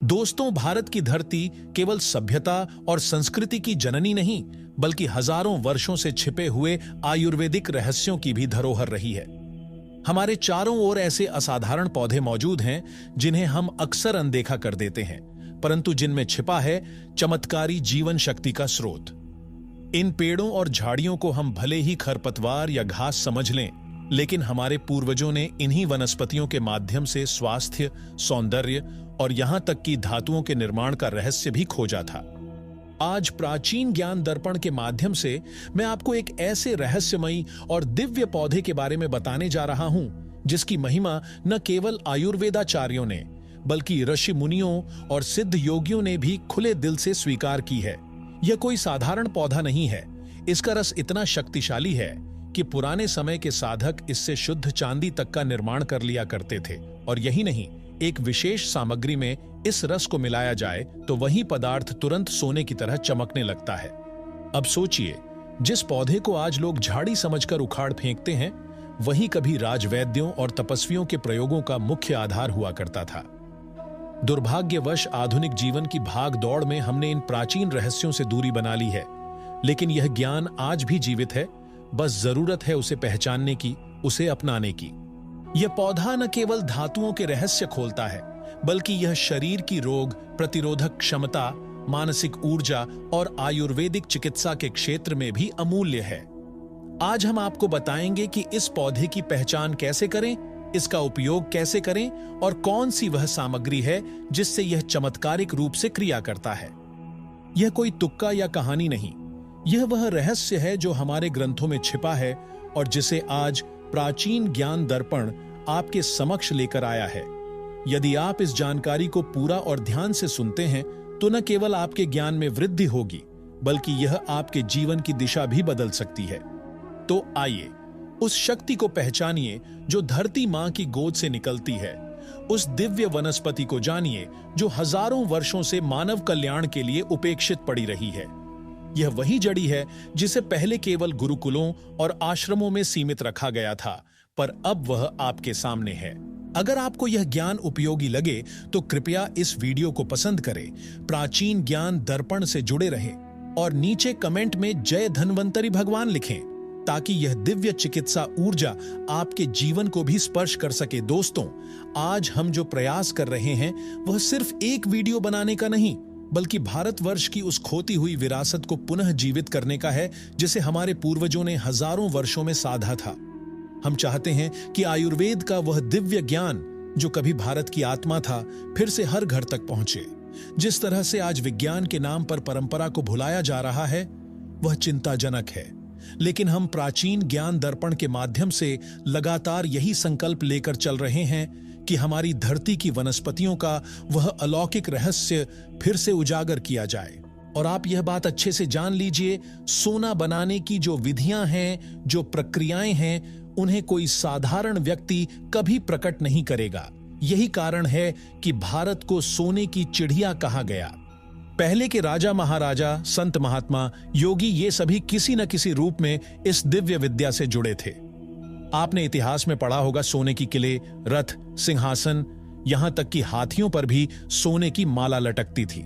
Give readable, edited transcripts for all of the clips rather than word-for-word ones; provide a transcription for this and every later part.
दोस्तों, भारत की धरती केवल सभ्यता और संस्कृति की जननी नहीं, बल्कि हजारों वर्षों से छिपे हुए आयुर्वेदिक रहस्यों की भी धरोहर रही है। हमारे चारों ओर ऐसे असाधारण पौधे मौजूद हैं जिन्हें हम अक्सर अनदेखा कर देते हैं, परंतु जिनमें छिपा है चमत्कारी जीवन शक्ति का स्रोत। इन पेड़ों और झाड़ियों को हम भले ही खरपतवार या घास समझ लें, लेकिन हमारे पूर्वजों ने इन्हीं वनस्पतियों के माध्यम से स्वास्थ्य, सौंदर्य और यहां तक कि धातुओं के निर्माण का रहस्य भी खोजा था। आज प्राचीन ज्ञान दर्पण के माध्यम से मैं आपको एक ऐसे रहस्यमयी और दिव्य पौधे के बारे में बताने जा रहा हूं, जिसकी महिमा न केवल आयुर्वेदाचार्यों ने, बल्कि ऋषि मुनियों और सिद्ध योगियों ने भी खुले दिल से स्वीकार की है। यह कोई साधारण पौधा नहीं है। इसका रस इतना शक्तिशाली है कि पुराने समय के साधक इससे शुद्ध चांदी तक का निर्माण कर लिया करते थे। और यही नहीं, एक विशेष सामग्री में इस रस को मिलाया जाए तो वही पदार्थ तुरंत सोने की तरह चमकने लगता है। अब सोचिए, जिस पौधे को आज लोग झाड़ी समझकर उखाड़ फेंकते हैं, वही कभी राजवैद्यों और तपस्वियों के प्रयोगों का मुख्य आधार हुआ करता था। दुर्भाग्यवश आधुनिक जीवन की भाग दौड़ में हमने इन प्राचीन रहस्यों से दूरी बना ली है, लेकिन यह ज्ञान आज भी जीवित है। बस जरूरत है उसे पहचानने की, उसे अपनाने की। यह पौधा न केवल धातुओं के रहस्य खोलता है, बल्कि यह शरीर की रोग प्रतिरोधक क्षमता, मानसिक ऊर्जा और आयुर्वेदिक चिकित्सा के क्षेत्र में भी अमूल्य है। आज हम आपको बताएंगे कि इस पौधे की पहचान कैसे करें, इसका उपयोग कैसे करें और कौन सी वह सामग्री है जिससे यह चमत्कारिक रूप से क्रिया करता है। यह कोई तुक्का या कहानी नहीं, यह वह रहस्य है जो हमारे ग्रंथों में छिपा है और जिसे आज प्राचीन ज्ञान दर्पण आपके समक्ष लेकर आया है। यदि आप इस जानकारी को पूरा और ध्यान से सुनते हैं, तो न केवल आपके ज्ञान में वृद्धि होगी, बल्कि यह आपके जीवन की दिशा भी बदल सकती है। तो आइए, उस शक्ति को पहचानिए जो धरती मां की गोद से निकलती है। उस दिव्य वनस्पति को जानिए जो हजारों वर्षों से मानव कल्याण के लिए उपेक्षित पड़ी रही है। यह वही जड़ी है जिसे पहले केवल गुरुकुलों और आश्रमों में सीमित रखा गया था, पर अब वह आपके सामने है। अगर आपको यह ज्ञान उपयोगी लगे तो कृपया इस वीडियो को पसंद करें, प्राचीन ज्ञान दर्पण से जुड़े रहें और नीचे कमेंट में जय धन्वंतरी भगवान लिखें, ताकि यह दिव्य चिकित्सा ऊर्जा आपके जीवन को भी स्पर्श कर सके। दोस्तों, आज हम जो प्रयास कर रहे हैं वह सिर्फ एक वीडियो बनाने का नहीं, बल्कि भारतवर्ष की उस खोती हुई विरासत को पुनः जीवित करने का है, जिसे हमारे पूर्वजों ने हजारों वर्षों में साधा था। हम चाहते हैं कि आयुर्वेद का वह दिव्य ज्ञान जो कभी भारत की आत्मा था, फिर से हर घर तक पहुंचे। जिस तरह से आज विज्ञान के नाम पर परंपरा को भुलाया जा रहा है, वह चिंताजनक है। लेकिन हम प्राचीन ज्ञान दर्पण के माध्यम से लगातार यही संकल्प लेकर चल रहे हैं कि हमारी धरती की वनस्पतियों का वह अलौकिक रहस्य फिर से उजागर किया जाए। और आप यह बात अच्छे से जान लीजिए, सोना बनाने की जो विधियां हैं, जो प्रक्रियाएं हैं, उन्हें कोई साधारण व्यक्ति कभी प्रकट नहीं करेगा। यही कारण है कि भारत को सोने की चिड़िया कहा गया। पहले के राजा महाराजा, संत महात्मा, योगी, ये सभी किसी न किसी रूप में इस दिव्य विद्या से जुड़े थे। आपने इतिहास में पढ़ा होगा, सोने की किले, रथ, सिंहासन, यहां तक कि हाथियों पर भी सोने की माला लटकती थी।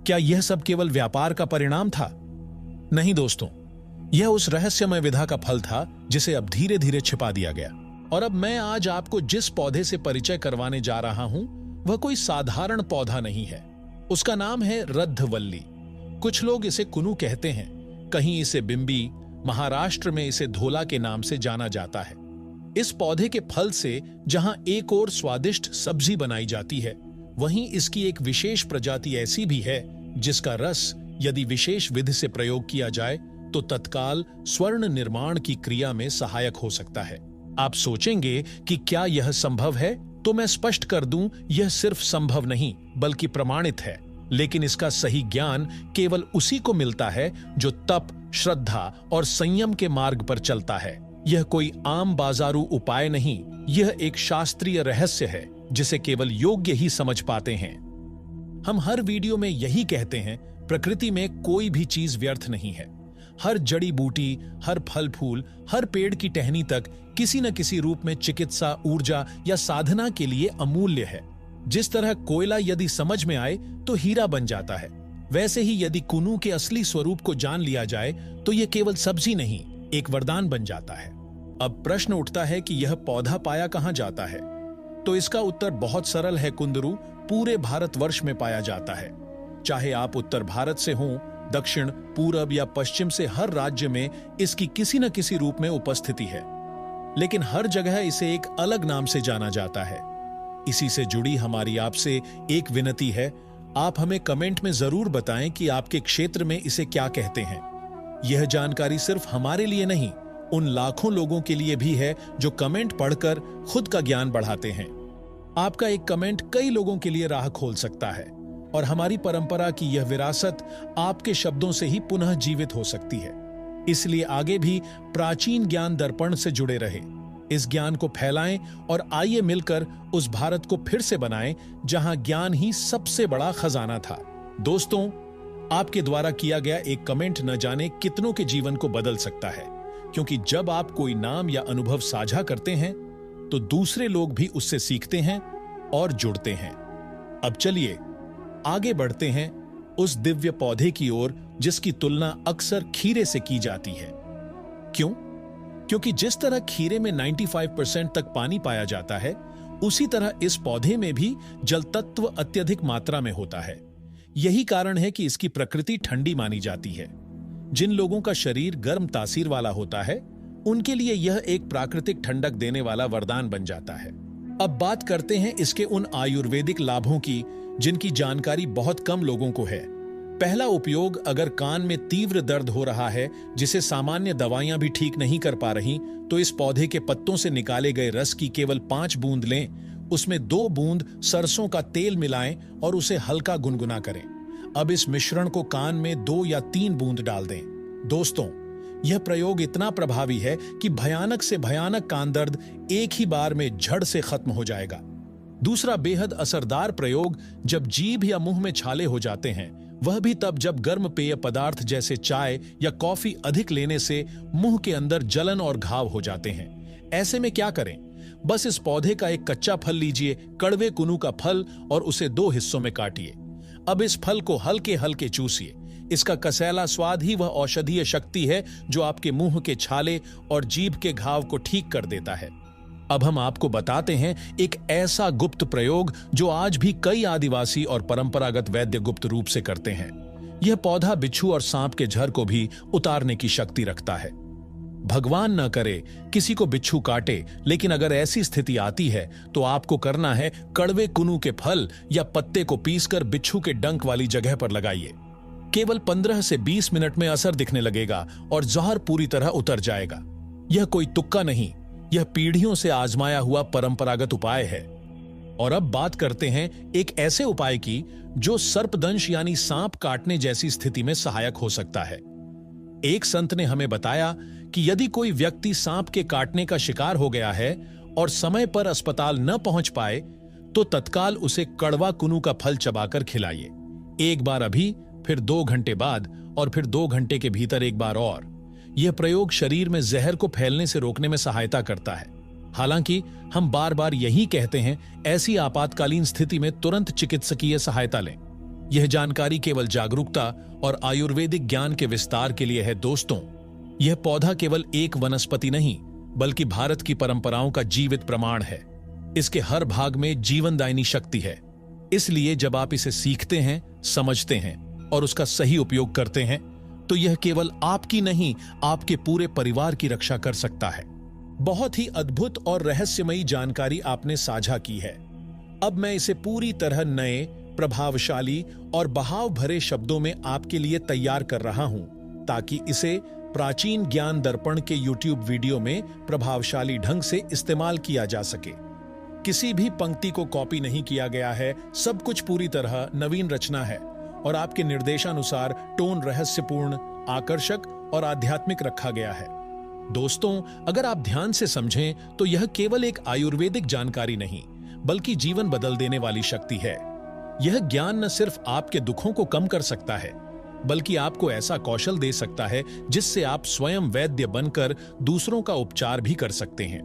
क्या यह सब केवल व्यापार का परिणाम था? नहीं दोस्तों, यह उस रहस्यमय विधा का फल था जिसे अब धीरे धीरे छिपा दिया गया। और अब मैं आज आपको जिस पौधे से परिचय करवाने जा रहा हूं, वह कोई साधारण पौधा नहीं है। उसका नाम है रद्धवल्ली। कुछ लोग इसे कुनु कहते हैं, कहीं इसे बिंबी, महाराष्ट्र में इसे धोला के नाम से जाना जाता है। इस पौधे के फल से जहां एक और स्वादिष्ट सब्जी बनाई जाती है, वहीं इसकी एक विशेष प्रजाति ऐसी भी है जिसका रस यदि विशेष विधि से प्रयोग किया जाए तो तत्काल स्वर्ण निर्माण की क्रिया में सहायक हो सकता है। आप सोचेंगे कि क्या यह संभव है? तो मैं स्पष्ट कर दूं, यह सिर्फ संभव नहीं बल्कि प्रमाणित है। लेकिन इसका सही ज्ञान केवल उसी को मिलता है जो तप, श्रद्धा और संयम के मार्ग पर चलता है। यह कोई आम बाजारू उपाय नहीं, यह एक शास्त्रीय रहस्य है जिसे केवल योग्य ही समझ पाते हैं। हम हर वीडियो में यही कहते हैं, प्रकृति में कोई भी चीज व्यर्थ नहीं है। हर जड़ी बूटी, हर फल फूल, हर पेड़ की टहनी तक किसी न किसी रूप में चिकित्सा, ऊर्जा या साधना के लिए अमूल्य है। जिस तरह कोयला यदि समझ में आए तो हीरा बन जाता है, वैसे ही यदि कुनू के असली स्वरूप को जान लिया जाए तो यह केवल सब्जी नहीं, एक वरदान बन जाता है। अब प्रश्न उठता है कि यह पौधा पाया कहां जाता है? तो इसका उत्तर बहुत सरल है कुंदरू, पूरे भारतवर्ष में पाया जाता है। चाहे आप उत्तर भारत से हों, दक्षिण, पूरब या पश्चिम से, हर राज्य में इसकी किसी न किसी रूप में उपस्थिति है, लेकिन हर जगह इसे एक अलग नाम से जाना जाता है। इसी से जुड़ी हमारी आपसे एक विनती है, आप हमें कमेंट में जरूर बताएं कि आपके क्षेत्र में इसे क्या कहते हैं। यह जानकारी सिर्फ हमारे लिए नहीं, उन लाखों लोगों के लिए भी है जो कमेंट पढ़कर खुद का ज्ञान बढ़ाते हैं। आपका एक कमेंट कई लोगों के लिए राह खोल सकता है और हमारी परंपरा की यह विरासत आपके शब्दों से ही पुनः जीवित हो सकती है। इसलिए आगे भी प्राचीन ज्ञान दर्पण से जुड़े रहे, इस ज्ञान को फैलाएं और आइए मिलकर उस भारत को फिर से बनाएं जहां ज्ञान ही सबसे बड़ा खजाना था। दोस्तों, आपके द्वारा किया गया एक कमेंट न जाने कितनों के जीवन को बदल सकता है, क्योंकि जब आप कोई नाम या अनुभव साझा करते हैं तो दूसरे लोग भी उससे सीखते हैं और जुड़ते हैं। अब चलिए आगे बढ़ते हैं उस दिव्य पौधे की ओर जिसकी तुलना अक्सर खीरे से की जाती है। क्यों? क्योंकि जिस तरह खीरे में 95% तक पानी पाया जाता है, उसी तरह इस पौधे में भी जल तत्व अत्यधिक मात्रा में होता है। यही कारण है कि इसकी प्रकृति ठंडी मानी जाती है। जिन लोगों का शरीर गर्म तासीर वाला होता है, उनके लिए यह एक प्राकृतिक ठंडक देने वाला वरदान बन जाता है। अब बात करते हैं इसके उन आयुर्वेदिक लाभों की जिनकी जानकारी बहुत कम लोगों को है। पहला उपयोग, अगर कान में तीव्र दर्द हो रहा है जिसे सामान्य दवाइयां भी ठीक नहीं कर पा रही, तो इस पौधे के पत्तों से निकाले गए रस की केवल 5 बूंद लें, उसमें 2 बूंद सरसों का तेल मिलाएं और उसे हल्का गुनगुना करें। अब इस मिश्रण को कान में 2 या 3 बूंद डाल दें। दोस्तों, यह प्रयोग इतना प्रभावी है कि भयानक से भयानक कान दर्द एक ही बार में झड़ से खत्म हो जाएगा। दूसरा बेहद असरदार प्रयोग, जब जीभ या मुंह में छाले हो जाते हैं, वह भी तब जब गर्म पेय पदार्थ जैसे चाय या कॉफी अधिक लेने से मुंह के अंदर जलन और घाव हो जाते हैं। ऐसे में क्या करें? बस इस पौधे का एक कच्चा फल लीजिए, कड़वे कुनू का फल, और उसे 2 हिस्सों में काटिए। अब इस फल को हल्के हल्के चूसिए। इसका कसैला स्वाद ही वह औषधीय शक्ति है जो आपके मुंह के छाले और जीभ के घाव को ठीक कर देता है। अब हम आपको बताते हैं एक ऐसा गुप्त प्रयोग जो आज भी कई आदिवासी और परंपरागत वैद्य गुप्त रूप से करते हैं। यह पौधा बिच्छू और सांप के झर को भी उतारने की शक्ति रखता है। भगवान न करे किसी को बिच्छू काटे, लेकिन अगर ऐसी स्थिति आती है तो आपको करना है, कड़वे कुनू के फल या पत्ते को पीसकर बिच्छू के डंक वाली जगह पर लगाइए। केवल 15 से 20 मिनट में असर दिखने लगेगा और जहर पूरी तरह उतर जाएगा। यह कोई तुक्का नहीं, यह पीढ़ियों से आजमाया हुआ परंपरागत उपाय है। और अब बात करते हैं एक ऐसे उपाय की जो सर्पदंश यानी सांप काटने जैसी स्थिति में सहायक हो सकता है। एक संत ने हमें बताया कि यदि कोई व्यक्ति सांप के काटने का शिकार हो गया है और समय पर अस्पताल न पहुंच पाए, तो तत्काल उसे कड़वा कुनू का फल चबाकर खिलाइए। एक बार अभी, फिर 2 घंटे बाद, और फिर 2 घंटे के भीतर एक बार और। यह प्रयोग शरीर में जहर को फैलने से रोकने में सहायता करता है। हालांकि हम बार बार यही कहते हैं, ऐसी आपातकालीन स्थिति में तुरंत चिकित्सकीय सहायता लें। यह जानकारी केवल जागरूकता और आयुर्वेदिक ज्ञान के विस्तार के लिए है। दोस्तों, यह पौधा केवल एक वनस्पति नहीं, बल्कि भारत की परंपराओं का जीवित प्रमाण है। इसके हर भाग में जीवनदायिनी शक्ति है। इसलिए जब आप इसे सीखते हैं, समझते हैं और उसका सही उपयोग करते हैं, तो यह केवल आपकी नहीं, आपके पूरे परिवार की रक्षा कर सकता है। बहुत ही अद्भुत और रहस्यमयी जानकारी आपने साझा की है। अब मैं इसे पूरी तरह नए, प्रभावशाली और बहाव भरे शब्दों में आपके लिए तैयार कर रहा हूं, ताकि इसे प्राचीन ज्ञान दर्पण के YouTube वीडियो में प्रभावशाली ढंग से इस्तेमाल किया जा सके। किसी भी पंक्ति को कॉपी नहीं किया गया है, सब कुछ पूरी तरह नवीन रचना है और आपके निर्देशानुसार टोन रहस्यपूर्ण, आकर्षक और आध्यात्मिक रखा गया है। दोस्तों, अगर आप ध्यान से समझें तो यह केवल एक आयुर्वेदिक जानकारी नहीं, बल्कि जीवन बदल देने वाली शक्ति है। यह ज्ञान न सिर्फ आपके दुखों को कम कर सकता है, बल्कि आपको ऐसा कौशल दे सकता है जिससे आप स्वयं वैद्य बनकर दूसरों का उपचार भी कर सकते हैं।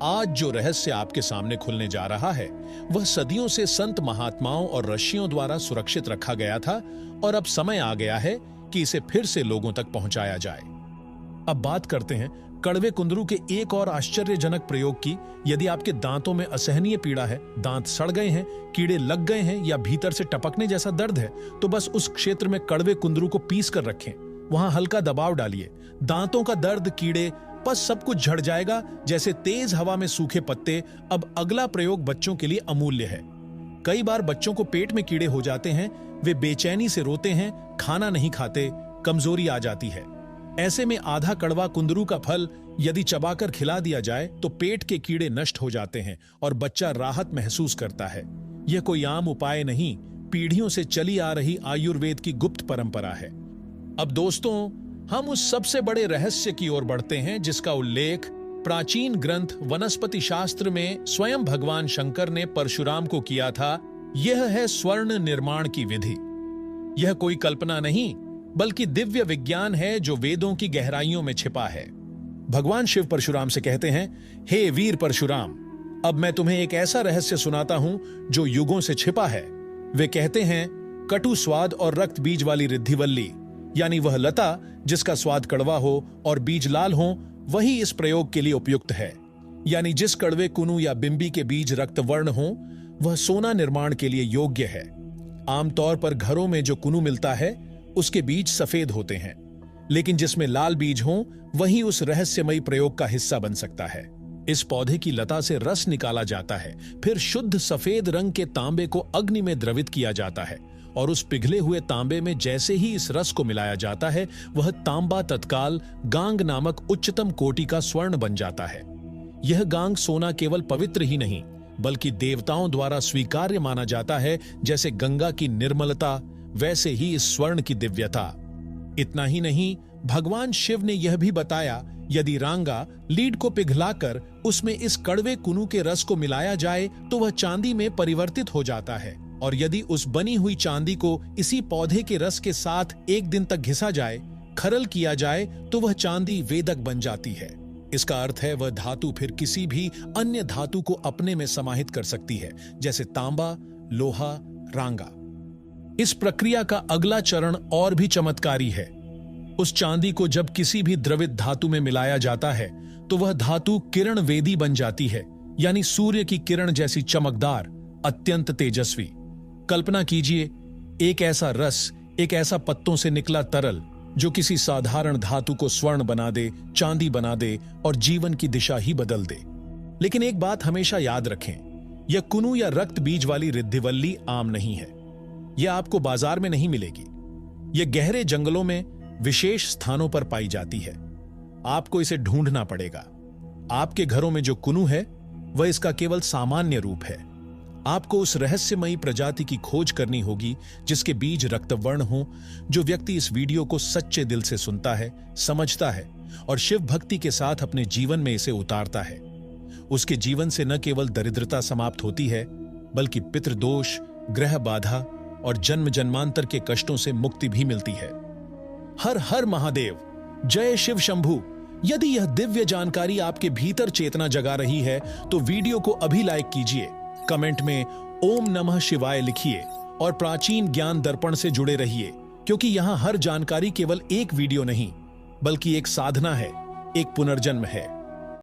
आज जो रहस्य आपके सामने खुलने जा रहा है वह सदियों से संत महात्माओं और ऋषियों द्वारा सुरक्षित रखा गया था और अब समय आ गया है कि इसे फिर से लोगों तक पहुंचाया जाए। अब बात करते हैं कड़वे कुंदरू के एक और आश्चर्यजनक प्रयोग की। यदि आपके दांतों में असहनीय पीड़ा है, दांत सड़ गए हैं, कीड़े लग गए हैं या भीतर से टपकने जैसा दर्द है, तो बस उस क्षेत्र में कड़वे कुंदरू को पीस कर रखें। वहां हल्का दबाव डालिए। दांतों का दर्द, कीड़े, बस सब कुछ झड़ जाएगा जैसे तेज हवा में सूखे पत्ते। अब अगला प्रयोग बच्चों के लिए अमूल्य है। कई बार बच्चों को पेट में कीड़े हो जाते हैं, वे बेचैनी से रोते हैं, खाना नहीं खाते, कमजोरी आ जाती है। ऐसे में आधा कड़वा कुंदरू का फल यदि चबाकर खिला दिया जाए तो पेट के कीड़े नष्ट हो जाते हैं और बच्चा राहत महसूस करता है। यह कोई आम उपाय नहीं, पीढ़ियों से चली आ रही आयुर्वेद की गुप्त परंपरा है। अब दोस्तों, हम उस सबसे बड़े रहस्य की ओर बढ़ते हैं जिसका उल्लेख प्राचीन ग्रंथ वनस्पति शास्त्र में स्वयं भगवान शंकर ने परशुराम को किया था। यह है स्वर्ण निर्माण की विधि। यह कोई कल्पना नहीं बल्कि दिव्य विज्ञान है जो वेदों की गहराइयों में छिपा है। भगवान शिव परशुराम से कहते हैं, हे वीर परशुराम, अब मैं तुम्हें एक ऐसा रहस्य सुनाता हूं जो युगों से छिपा है। वे कहते हैं, कटु स्वाद और रक्त बीज वाली रिद्धिवल्ली, यानी वह लता जिसका स्वाद कड़वा हो और बीज लाल हो, वही इस प्रयोग के लिए उपयुक्त है। यानी जिस कड़वे कुनु या बिंबी के बीज रक्तवर्ण हो, वह सोना निर्माण के लिए योग्य है। आमतौर पर घरों में जो कुनु मिलता है उसके बीज सफेद होते हैं, लेकिन जिसमें लाल बीज हो वही उस रहस्यमयी प्रयोग का हिस्सा बन सकता है। इस पौधे की लता से रस निकाला जाता है, फिर शुद्ध सफेद रंग के तांबे को अग्नि में द्रवित किया जाता है और उस पिघले हुए तांबे में जैसे ही इस रस को मिलाया जाता है, वह तांबा तत्काल गांग नामक उच्चतम कोटि का स्वर्ण बन जाता है। यह गांग सोना केवल पवित्र ही नहीं बल्कि देवताओं द्वारा स्वीकार्य माना जाता है। जैसे गंगा की निर्मलता, वैसे ही इस स्वर्ण की दिव्यता। इतना ही नहीं, भगवान शिव ने यह भी बताया, यदि रांगा लीड को पिघलाकर उसमें इस कड़वे कुनु के रस को मिलाया जाए तो वह चांदी में परिवर्तित हो जाता है, और यदि उस बनी हुई चांदी को इसी पौधे के रस के साथ एक दिन तक घिसा जाए, खरल किया जाए, तो वह चांदी वेदक बन जाती है। इसका अर्थ है वह धातु फिर किसी भी अन्य धातु को अपने में समाहित कर सकती है, जैसे तांबा, लोहा, रांगा। इस प्रक्रिया का अगला चरण और भी चमत्कारी है। उस चांदी को जब किसी भी द्रवित धातु में मिलाया जाता है तो वह धातु किरण वेदी बन जाती है, यानी सूर्य की किरण जैसी चमकदार, अत्यंत तेजस्वी। कल्पना कीजिए, एक ऐसा रस, एक ऐसा पत्तों से निकला तरल जो किसी साधारण धातु को स्वर्ण बना दे, चांदी बना दे और जीवन की दिशा ही बदल दे। लेकिन एक बात हमेशा याद रखें, यह कुनु या रक्त बीज वाली रिद्धिवल्ली आम नहीं है। यह आपको बाजार में नहीं मिलेगी। यह गहरे जंगलों में विशेष स्थानों पर पाई जाती है। आपको इसे ढूंढना पड़ेगा। आपके घरों में जो कुनु है वह इसका केवल सामान्य रूप है। आपको उस रहस्यमयी प्रजाति की खोज करनी होगी जिसके बीज रक्तवर्ण हो। जो व्यक्ति इस वीडियो को सच्चे दिल से सुनता है, समझता है और शिव भक्ति के साथ अपने जीवन में इसे उतारता है, उसके जीवन से न केवल दरिद्रता समाप्त होती है बल्कि पितृदोष, ग्रह बाधा और जन्म जन्मांतर के कष्टों से मुक्ति भी मिलती है। हर हर महादेव, जय शिव शंभू। यदि यह दिव्य जानकारी आपके भीतर चेतना जगा रही है तो वीडियो को अभी लाइक कीजिए, कमेंट में ओम नमः शिवाय लिखिए और प्राचीन ज्ञान दर्पण से जुड़े रहिए, क्योंकि यहां हर जानकारी केवल एक वीडियो नहीं बल्कि एक साधना है, एक पुनर्जन्म है।